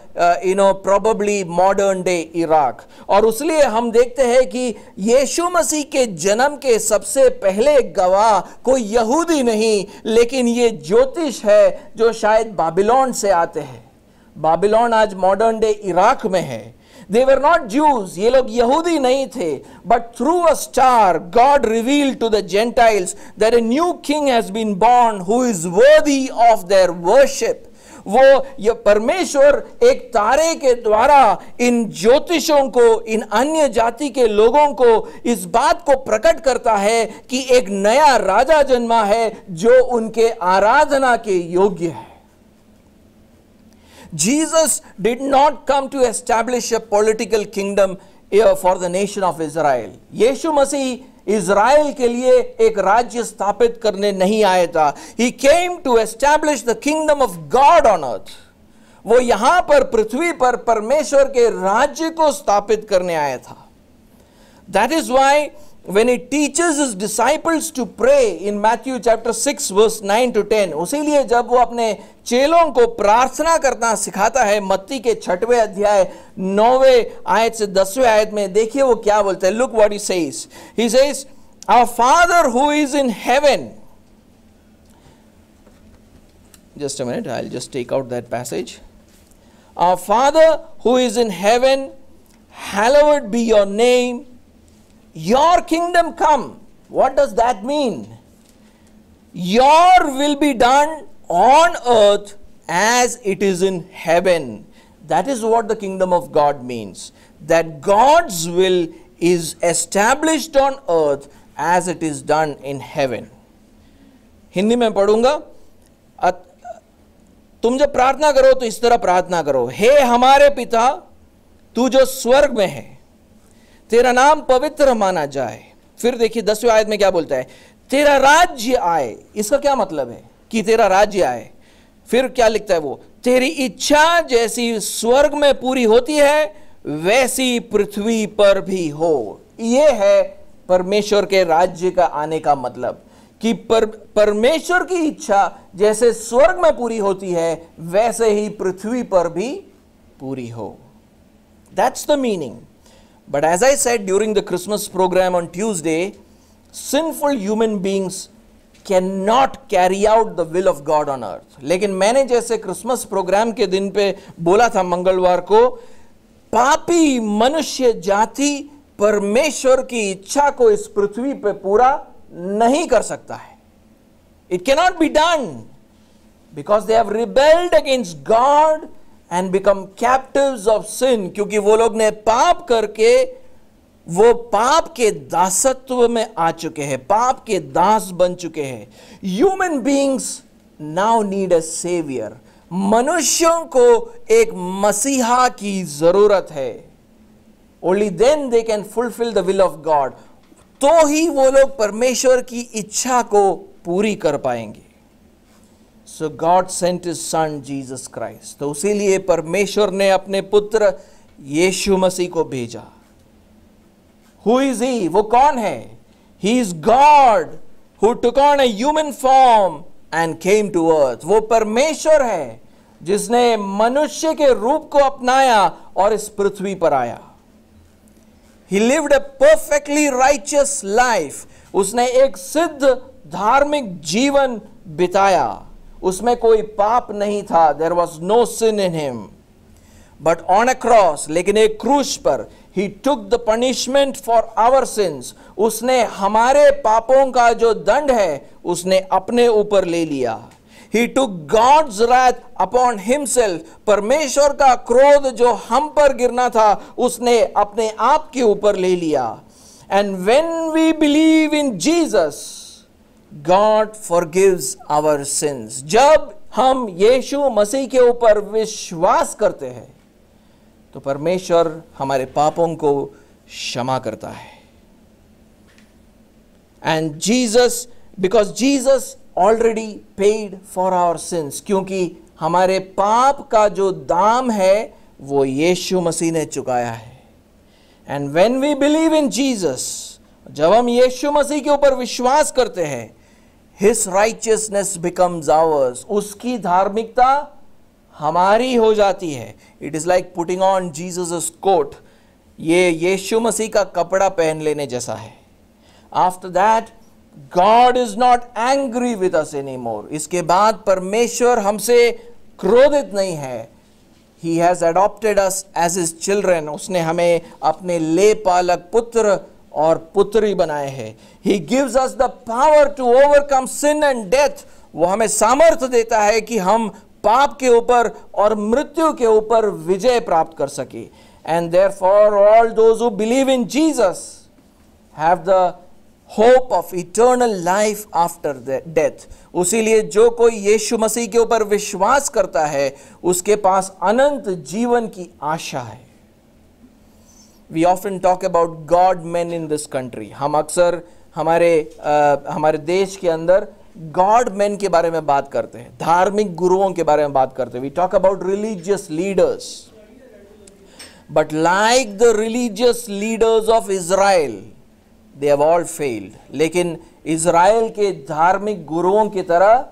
probably modern day Iraq. और उसलिए हम देखते हैं कि यीशु मसीह के जन्म के सबसे पहले गवाह कोई यहूदी नहीं, लेकिन ये ज्योतिष है जो शायद बाबिलोन से आते हैं. बाबिलोन आज मॉडर्न डे इराक में है. They were not Jews, ये लोग यहूदी नहीं थे, but through a star God revealed to the Gentiles that a new king has been born who is worthy of their worship. वो ये परमेश्वर एक तारे के द्वारा इन ज्योतिषों को, इन अन्य जाति के लोगों को इस बात को प्रकट करता है कि एक नया राजा जन्मा है जो उनके आराधना के योग्य है. Jesus did not come to establish a political kingdom for the nation of Israel. यीशु मसीह इज़राइल के लिए एक राज्य स्थापित करने नहीं आया था. He came to establish the kingdom of God on earth. वो यहां पर पृथ्वी पर परमेश्वर के राज्य को स्थापित करने आया था. That is why when he teaches his disciples to pray in Matthew chapter 6 verse 9 to 10, उसीलिए जब वो अपने चेलों को प्रार्थना करना सिखाता है मत्ती के 6वें अध्याय 9वें आयत से 10वें आयत में, देखिए वो क्या बोलता है. Look what he says. He says, our Father who is in heaven. Just a minute, I'll just take out that passage. Our Father who is in heaven, hallowed be your name. Your kingdom come. What does that mean? Your will be done on earth as it is in heaven. That is what the kingdom of God means. That God's will is established on earth as it is done in heaven. Hindi में पढ़ूंगा. तुम जब प्रार्थना करो तो इस तरह प्रार्थना करो, हे हमारे पिता तू जो स्वर्ग में है, तेरा नाम पवित्र माना जाए. फिर देखिए 10वें आयत में क्या बोलता है, तेरा राज्य आए. इसका क्या मतलब है कि तेरा राज्य आए? फिर क्या लिखता है वो, तेरी इच्छा जैसी स्वर्ग में पूरी होती है वैसी पृथ्वी पर भी हो. यह है परमेश्वर के राज्य का आने का मतलब, कि परमेश्वर की इच्छा जैसे स्वर्ग में पूरी होती है वैसे ही पृथ्वी पर भी पूरी हो. That's the meaning. But as I said during the Christmas program on Tuesday, sinful human beings cannot carry out the will of God on earth. लेकिन मैंने जैसे क्रिसमस प्रोग्राम के दिन पे बोला था मंगलवार को, पापी मनुष्य जाति परमेश्वर की इच्छा को इस पृथ्वी पे पूरा नहीं कर सकता है. It cannot be done because they have rebelled against God and become captives of sin. क्योंकि वो लोग ने पाप करके वो पाप के दासत्व में आ चुके हैं, पाप के दास बन चुके हैं. Human beings now need a savior. मनुष्यों को एक मसीहा की जरूरत है. Only then they can fulfill the will of God. तो ही वो लोग परमेश्वर की इच्छा को पूरी कर पाएंगे. So God sent his son Jesus Christ. तो उसीलिए परमेश्वर ने अपने पुत्र यीशु मसीह को भेजा. Who is he? वो कौन है? He is God who took on a human form and came to earth. वो परमेश्वर है जिसने मनुष्य के रूप को अपनाया और इस पृथ्वी पर आया. He lived a perfectly righteous life. उसने एक सिद्ध धार्मिक जीवन बिताया. उसमें कोई पाप नहीं था. There was no sin in him. But on a cross, लेकिन एक क्रूस पर, he took the punishment for our sins. उसने हमारे पापों का जो दंड है उसने अपने ऊपर ले लिया. He took God's wrath upon himself. परमेश्वर का क्रोध जो हम पर गिरना था उसने अपने आप के ऊपर ले लिया. And when we believe in Jesus, God forgives our sins. जब हम यीशु मसीह के ऊपर विश्वास करते हैं तो परमेश्वर हमारे पापों को क्षमा करता है. And Jesus, because Jesus already paid for our sins. क्योंकि हमारे पाप का जो दाम है वो यीशु मसीह ने चुकाया है. And when we believe in Jesus, जब हम यीशु मसीह के ऊपर विश्वास करते हैं, His righteousness becomes ours. उसकी धार्मिकता हमारी हो जाती है. It is like putting on Jesus coat. ये यीशु मसीह का कपड़ा पहन लेने जैसा है. After that God is not angry with us anymore. इसके बाद परमेश्वर हमसे क्रोधित नहीं है. He has adopted us as his children. उसने हमें अपने ले पालक पुत्र और पुत्री बनाए हैं. He gives us the power to overcome sin and death. वो हमें सामर्थ्य देता है कि हम पाप के ऊपर और मृत्यु के ऊपर विजय प्राप्त कर सके. And therefore all those who believe in Jesus have the hope of eternal life after death. उसीलिए जो कोई यीशु मसीह के ऊपर विश्वास करता है उसके पास अनंत जीवन की आशा है. We often talk about God men in this country. हम अक्सर हमारे देश के अंदर God men के बारे में बात करते हैं, धार्मिक गुरुओं के बारे में बात करते हैं. We talk about religious leaders. But like the religious leaders of Israel, they have all failed. लेकिन इज़राइल के धार्मिक गुरुओं की तरह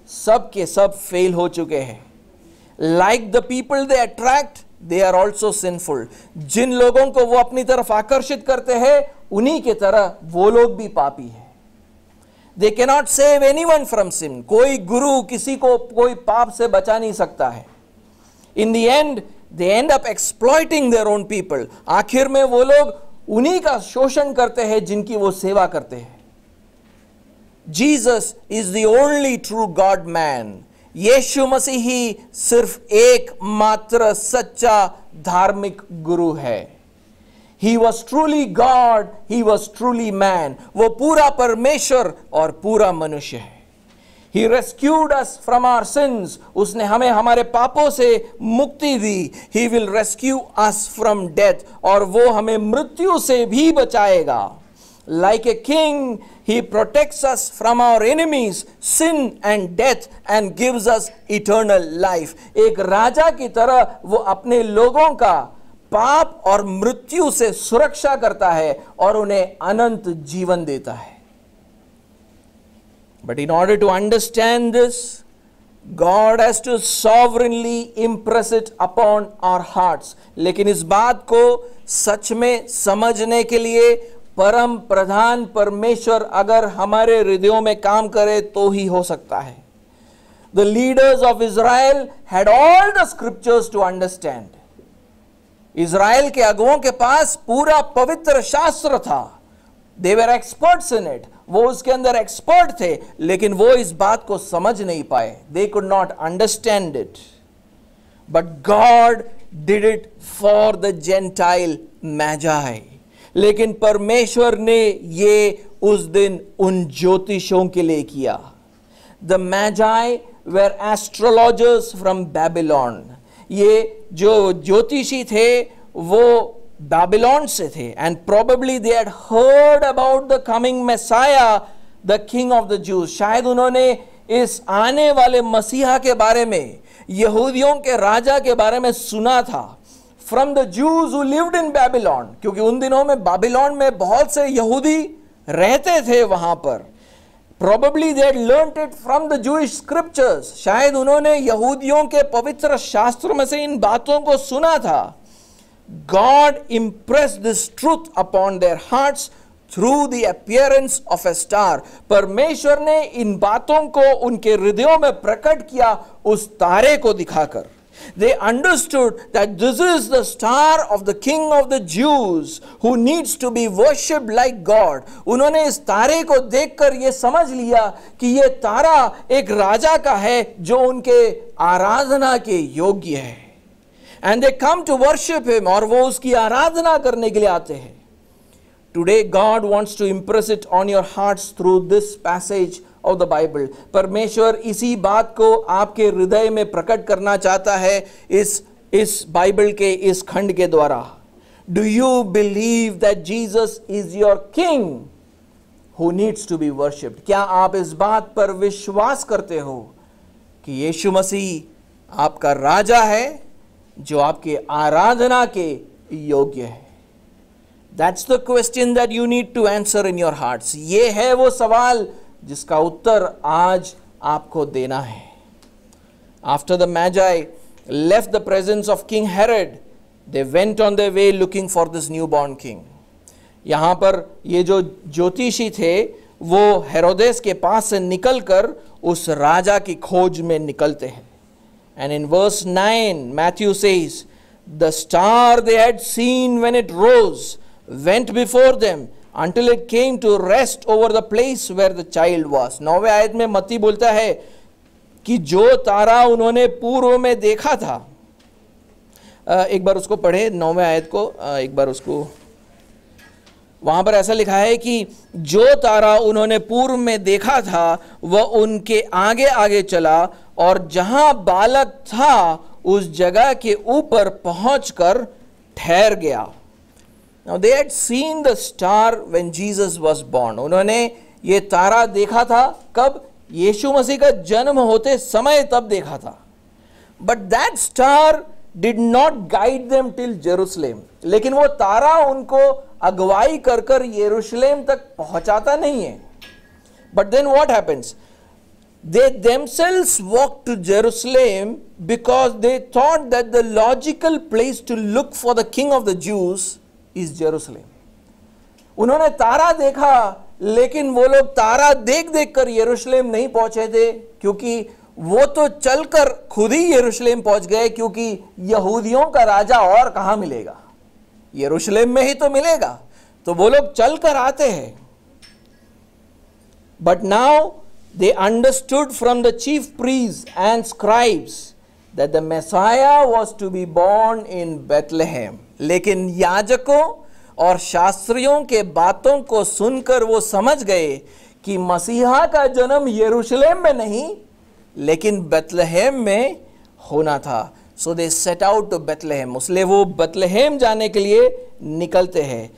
सब के सब फेल हो चुके हैं. Like the people they attract, they are also sinful. जिन लोगों को वो अपनी तरफ आकर्षित करते हैं उन्हीं के तरह वो लोग भी पापी हैं. They cannot save anyone from sin. कोई गुरु किसी को कोई पाप से बचा नहीं सकता है. In the end, they end up exploiting their own people. आखिर में वो लोग उन्हीं का शोषण करते हैं जिनकी वो सेवा करते हैं. Jesus is the only true God man. यीशु मसीह ही सिर्फ एक मात्र सच्चा धार्मिक गुरु है. He was truly God, he was truly man. वो पूरा परमेश्वर और पूरा मनुष्य है. He rescued us from our sins. उसने हमें हमारे पापों से मुक्ति दी. He will rescue us from death. और वो हमें मृत्यु से भी बचाएगा. Like a king, he protects us from our enemies, sin and death, and gives us eternal life. एक राजा की तरह वो अपने लोगों का पाप और मृत्यु से सुरक्षा करता है और उन्हें अनंत जीवन देता है. But in order to understand this, God has to sovereignly impress it upon our hearts. लेकिन इस बात को सच में समझने के लिए परम प्रधान परमेश्वर अगर हमारे हृदयों में काम करे तो ही हो सकता है. The leaders of Israel had all the scriptures to understand. Israel के अगुओं के पास पूरा पवित्र शास्त्र था. They were experts in it. वो उसके अंदर एक्सपर्ट थे, लेकिन वो इस बात को समझ नहीं पाए. They could not understand it. But God did it for the Gentile Magi. लेकिन परमेश्वर ने ये उस दिन उन ज्योतिषों के लिए किया. The Magi were astrologers from Babylon. ये जो ज्योतिषी थे वो Babylon से थे. And probably they had heard about the coming Messiah, the King of the Jews. शायद उन्होंने इस आने वाले मसीहा के बारे में, यहूदियों के राजा के बारे में सुना था. From the Jews who lived in Babylon, क्योंकि उन दिनों में बाबिलोन में बहुत से यहूदी रहते थे वहां पर. Probably they had learnt it from the Jewish scriptures. शायद उन्होंने यहूदियों के पवित्र शास्त्र में से इन बातों को सुना था. God impressed this truth upon their hearts through the appearance of a star. परमेश्वर ने इन बातों को उनके हृदयों में प्रकट किया उस तारे को दिखाकर. They understood that this is the star of the King of the Jews who needs to be worshipped like God. उन्होंने इस तारे को देखकर ये समझ लिया कि ये तारा एक राजा का है जो उनके आराधना के योग्य है. And they come to worship him, और वो उसकी आराधना करने के लिए आते हैं. Today God wants to impress it on your hearts through this passage of the Bible. परमेश्वर इसी बात को आपके हृदय में प्रकट करना चाहता है इस बाइबल के इस खंड के द्वारा. Do you believe that Jesus is your King who needs to be worshipped? क्या आप इस बात पर विश्वास करते हो कि यीशु मसीह आपका राजा है जो आपके आराधना के योग्य है? That's the question that you need to answer in your hearts. ये है वो सवाल जिसका उत्तर आज आपको देना है. After the Magi, left the presence of King Herod, they went on their way looking for this newborn king. यहाँ पर ये जो ज्योतिषी थे वो हेरोदेस के पास से निकलकर उस राजा की खोज में निकलते हैं. And in verse 9, Matthew says, the star they had seen when it rose went before them until it came to rest over the place where the child was. 9वें आयत में मत्ती बोलता है कि जो तारा उन्होंने पूर्व में देखा था. एक बार उसको पढ़े 9वें आयत को, एक बार उसको. वहां पर ऐसा लिखा है कि जो तारा उन्होंने पूर्व में देखा था वह उनके आगे आगे चला और जहां बालक था उस जगह के ऊपर पहुंचकर ठहर गया. Now they had seen the star when Jesus was born. उन्होंने ये तारा देखा था कब? यीशु मसीह का जन्म होते समय तब देखा था. But that star did not guide them till Jerusalem. लेकिन वो तारा उनको अगुवाई कर कर यरूशलेम तक पहुंचाता नहीं है. But then what happens? They themselves walked to Jerusalem because they thought that the logical place to look for the king of the Jews is Jerusalem. उन्होंने तारा देखा लेकिन वो लोग तारा देख देख कर यरूशलेम नहीं पहुंचे थे, क्योंकि वो तो चलकर खुद ही यरूशलेम पहुंच गए, क्योंकि यहूदियों का राजा और कहां मिलेगा, यरूशलेम में ही तो मिलेगा, तो वो लोग चलकर आते हैं. But now they understood from the chief priests and scribes that the Messiah was to be born in Bethlehem. लेकिन याजकों और शास्त्रियों के बातों को सुनकर वो समझ गए कि मसीहा का जन्म यरूशलेम में नहीं लेकिन बेथलेहेम में होना था. So they set out to Bethlehem. इसलिए वो बेथलेहेम जाने के लिए निकलते हैं.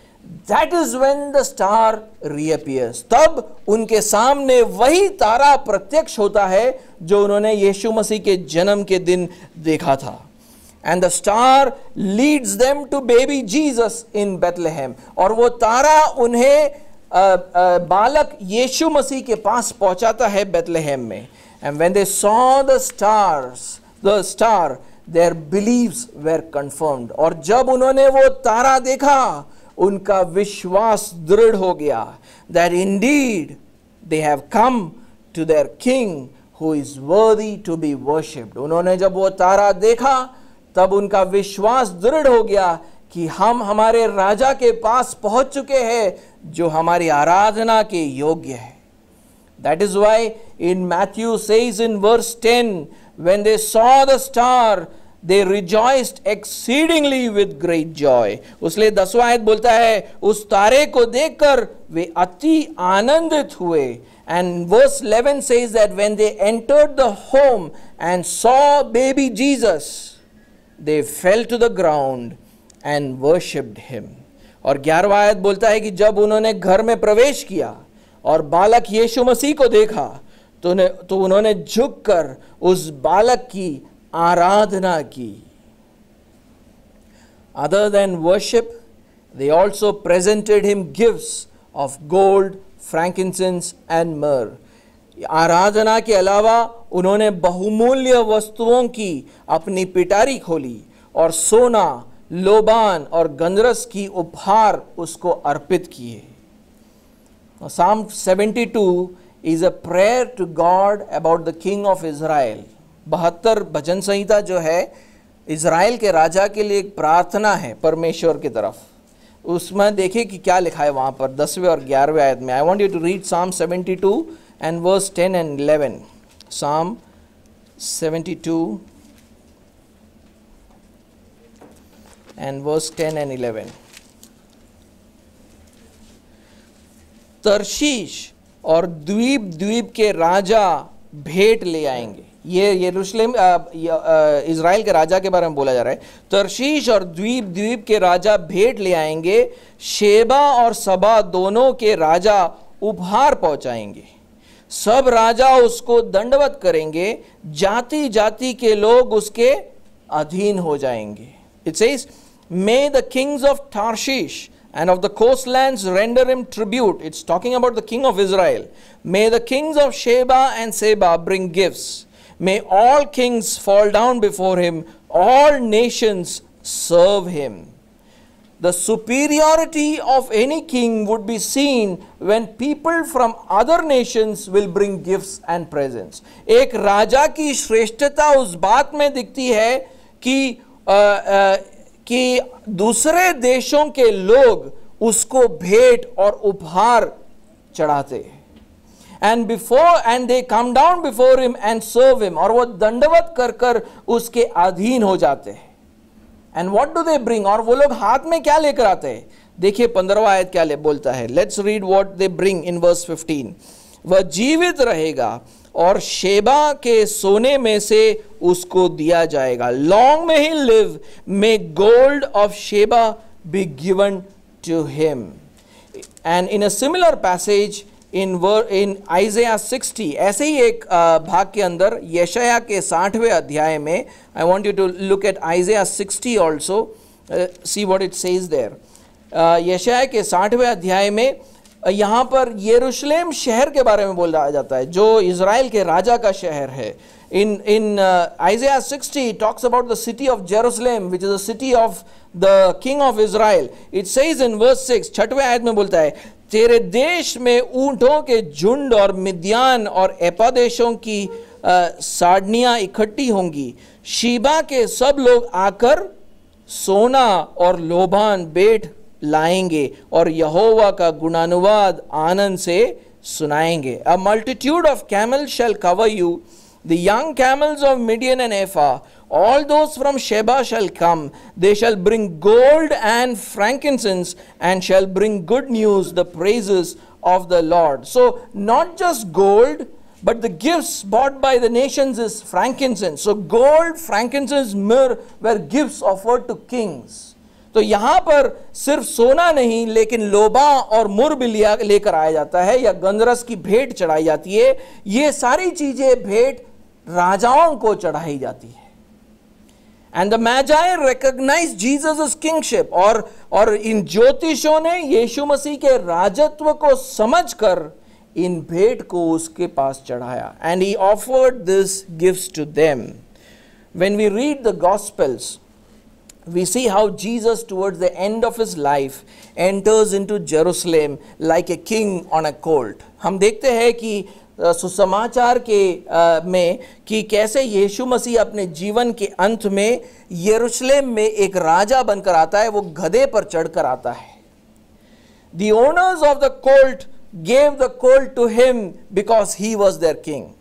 That is when the star reappears. तब उनके सामने वही तारा प्रत्यक्ष होता है जो उन्होंने यीशु मसीह के जन्म के दिन देखा था. And the star leads them to baby Jesus in Bethlehem. और वो तारा उन्हें बालक यीशु मसीह के पास पहुंचाता है बेथलेहेम में. And when they saw the star, their beliefs were confirmed. और जब उन्होंने वो तारा देखा उनका विश्वास दृढ़ हो गया. That indeed they have come to their king who is worthy to be worshipped. उन्होंने जब वो तारा देखा तब उनका विश्वास दृढ़ हो गया कि हम हमारे राजा के पास पहुंच चुके हैं जो हमारी आराधना के योग्य है. That is why in Matthew says in verse 10, when they saw the star, they rejoiced exceedingly with great joy. उसलिए 10वां आयत बोलता है उस तारे को देखकर वे अति आनंदित हुए. And verse 11 says that when they entered the home and saw baby Jesus, they fell to the ground and worshipped him. और 11वां आयत बोलता है कि जब उन्होंने घर में प्रवेश किया और बालक यीशु मसीह को देखा तो उन्होंने झुककर उस बालक की आराधना की. Other than worship, they also presented him gifts of gold, frankincense and myrrh. आराधना के अलावा उन्होंने बहुमूल्य वस्तुओं की अपनी पिटारी खोली और सोना, लोबान और गंधरस की उपहार उसको अर्पित किए. Psalm 72 is a prayer to God about the king of Israel. 72 भजन संहिता जो है इज़राइल के राजा के लिए एक प्रार्थना है परमेश्वर की तरफ. उसमें देखिए कि क्या लिखा है वहाँ पर 10वें और 11वें आयत में. I want you to read Psalm 72 and verse 10 and 11. Psalm 72 and verse 10 and 11. Tarshish और द्वीप द्वीप के राजा भेंट ले आएंगे. ये यरूशलेम इज़राइल के राजा के बारे में बोला जा रहा है. तर्शीश और द्वीप द्वीप के राजा भेंट ले आएंगे. शेबा और सबा दोनों के राजा उपहार पहुंचाएंगे. सब राजा उसको दंडवत करेंगे. जाति जाति के लोग उसके अधीन हो जाएंगे. It says, may the kings of Tarshish and of the coastlands render him tribute. It's talking about the king of Israel. May the kings of Sheba and Seba bring gifts. May all kings fall down before him, All nations serve him. The superiority of any king would be seen when people from other nations will bring gifts and presents. एक राजा की श्रेष्ठता उस बात में दिखती है कि दूसरे देशों के लोग उसको भेंट और उपहार चढ़ाते हैं. And they come down before him and serve him. और वो दंडवत कर कर उसके अधीन हो जाते हैं. And what do they bring? और वो लोग हाथ में क्या लेकर आते हैं? देखिए 15वां आयत क्या बोलता है. Let's read what they bring in verse 15. वह जीवित रहेगा और शेबा के सोने में से उसको दिया जाएगा. Long may he live, may gold of Sheba be given to him. And in a similar passage in Isaiah 60, ऐसे ही एक भाग के अंदर यशाया के 60वें अध्याय में, I want you to look at Isaiah 60 also, see what it says there. यशाया के 60वें अध्याय में यहाँ पर यरूशलेम शहर के बारे में बोला जाता है जो इज़राइल के राजा का शहर है. In Isaiah 60 it talks about the city of Jerusalem, which is the city of the king of Israel. It says in verse 6, 6वें आयत में बोलता है, तेरे देश में ऊंटों के झुंड और मिद्यान और एपादेशों की साड़नियां इकट्ठी होंगी. शीबा के सब लोग आकर सोना और लोबान बेट लाएंगे और यहोवा का गुणानुवाद आनंद से सुनाएंगे. A multitude of camels shall cover you, the young camels of Midian and Ephah, all those from Sheba shall come. They shall bring gold and frankincense and shall bring good news, the praises of the Lord. So not just gold, but the gifts bought by the nations is frankincense. So gold, frankincense, myrrh were gifts offered to kings. तो यहाँ पर सिर्फ सोना नहीं लेकिन लोबा और मुर भी लेकर आया जाता है या गंधरस की भेंट चढ़ाई जाती है. ये सारी चीजें भेंट राजाओं को चढ़ाई जाती है. And the Magi recognized Jesus' kingship, और इन ज्योतिषों ने यीशु मसीह के राजत्व को समझकर इन भेंट को उसके पास चढ़ाया. And he offered these gifts to them. When we read the Gospels, we see how Jesus towards the end of his life enters into Jerusalem like a king on a colt. हम देखते हैं कि सुसमाचार के में कि कैसे यीशु मसीह अपने जीवन के अंत में यरूशलेम में एक राजा बनकर आता है. वो गधे पर चढ़कर आता है. The owners of the colt gave the colt to him because he was their king.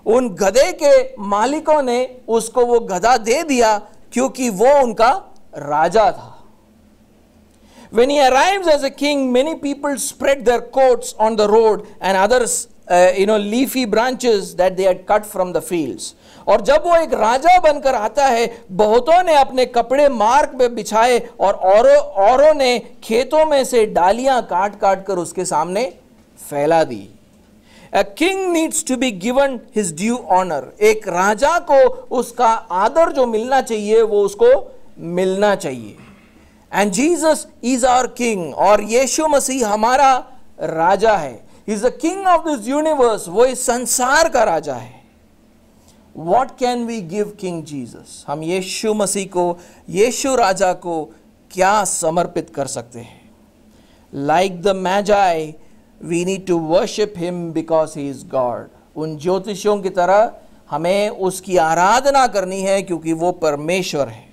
उन गधे के मालिकों ने उसको वो गधा दे दिया क्योंकि वो उनका राजा था. When he arrives as a king, many people spread their coats on the road and others leafy branches that they had cut from the fields. और जब वो एक राजा बनकर आता है, बहुतों ने अपने कपड़े मार्ग पे बिछाए और औरों ने खेतों में से डालियां काट काट कर उसके सामने फैला दी. A king needs to be given his due honor. एक राजा को उसका आदर जो मिलना चाहिए वो उसको मिलना चाहिए. And Jesus is our king. और यीशु मसीह हमारा राजा है. He is the king of this universe. वो इस संसार का राजा है. What can we give King Jesus? हम यीशु मसीह को, यीशु राजा को क्या समर्पित कर सकते हैं? Like the Magi, we need to worship him because he is God. उन ज्योतिषियों की तरह हमें उसकी आराधना करनी है क्योंकि वो परमेश्वर है.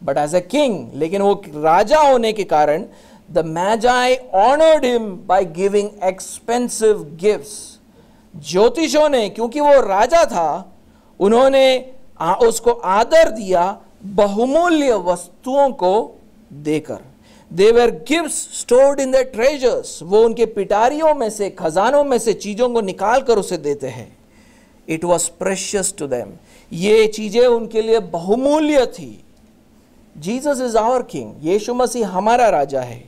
But as a king, लेकिन वो राजा होने के कारण the Magi honored him by giving expensive gifts. ज्योतिषों ने, क्योंकि वो राजा था, उन्होंने उसको आदर दिया बहुमूल्य वस्तुओं को देकर. They were gifts stored in their treasures. वो उनके पिटारियों में से, खजानों में से चीजों को निकाल कर उसे देते हैं. It was precious to them. ये चीजें उनके लिए बहुमूल्य थी. Jesus is our king. यीशु मसीह हमारा राजा है.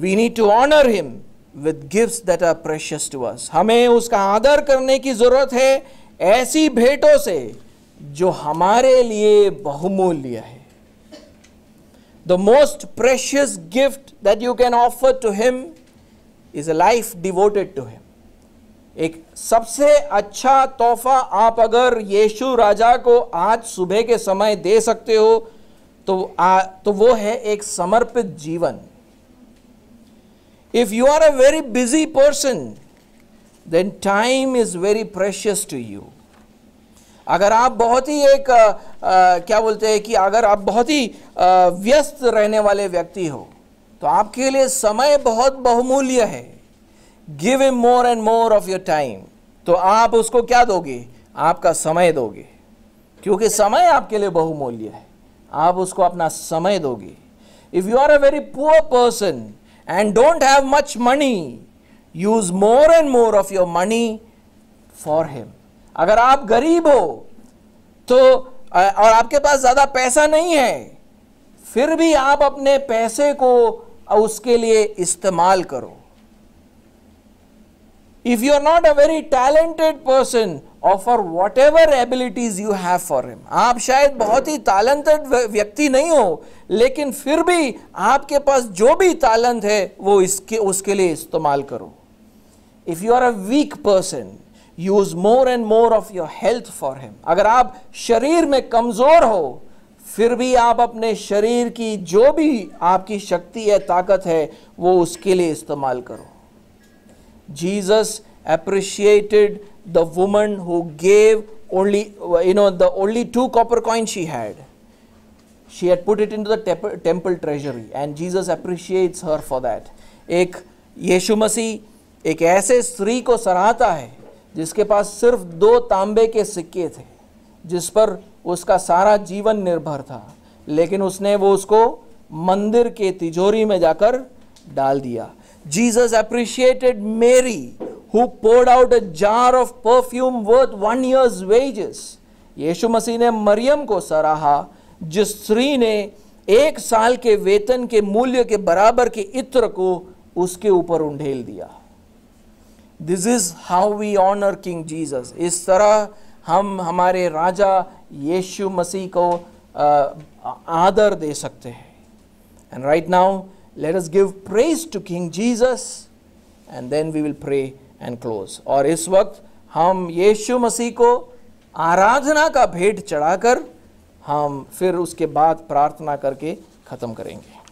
We need to honor him with gifts that are precious to us. हमें उसका आदर करने की जरूरत है ऐसी भेंटों से जो हमारे लिए बहुमूल्य है. The most precious gift that you can offer to him is a life devoted to him. एक सबसे अच्छा तोहफा आप अगर यीशु राजा को आज सुबह के समय दे सकते हो तो वो है एक समर्पित जीवन। If you are a very busy person then time is very precious to you. अगर आप बहुत ही क्या बोलते हैं कि अगर आप बहुत ही व्यस्त रहने वाले व्यक्ति हो तो आपके लिए समय बहुत बहुमूल्य है। Give him more and more of your time. तो आप उसको क्या दोगे? आपका समय दोगे, क्योंकि समय आपके लिए बहुमूल्य है। आप उसको अपना समय दोगे। If you are a very poor person and don't have much money, use more and more of your money for him. अगर आप गरीब हो तो और आपके पास ज्यादा पैसा नहीं है, फिर भी आप अपने पैसे को उसके लिए इस्तेमाल करो। If you are not a very talented person, offer whatever abilities you have for him. आप शायद बहुत ही talented व्यक्ति नहीं हो, लेकिन फिर भी आपके पास जो भी talent है वो उसके लिए इस्तेमाल करो। If you are a weak person, use more and more of your health for him. अगर आप शरीर में कमजोर हो, फिर भी आप अपने शरीर की जो भी आपकी शक्ति है, ताकत है, वो उसके लिए इस्तेमाल करो। Jesus appreciated the woman who gave only, the only 2 copper coins she had. She had put it into the temple treasury, and Jesus appreciates her for that. एक यीशु मसीह एक ऐसे स्त्री को सराहता है जिसके पास सिर्फ 2 तांबे के सिक्के थे, जिस पर उसका सारा जीवन निर्भर था, लेकिन उसने वो उसको मंदिर के तिजोरी में जाकर डाल दिया। Jesus appreciated Mary, who poured out a jar of perfume worth 1 year's wages. यीशु मसीह ने मरियम को सराहा, जिस स्त्री ने 1 साल के वेतन के मूल्य के बराबर के इत्र को उसके ऊपर उंडेल दिया। This is how we honor King Jesus. इस तरह हम हमारे राजा यीशु मसीह को आदर दे सकते हैं। And right now, let us give praise to King Jesus, and then we will pray and close. और इस वक्त हम यीशु मसीह को आराधना का भेंट चढ़ाकर हम फिर उसके बाद प्रार्थना करके खत्म करेंगे।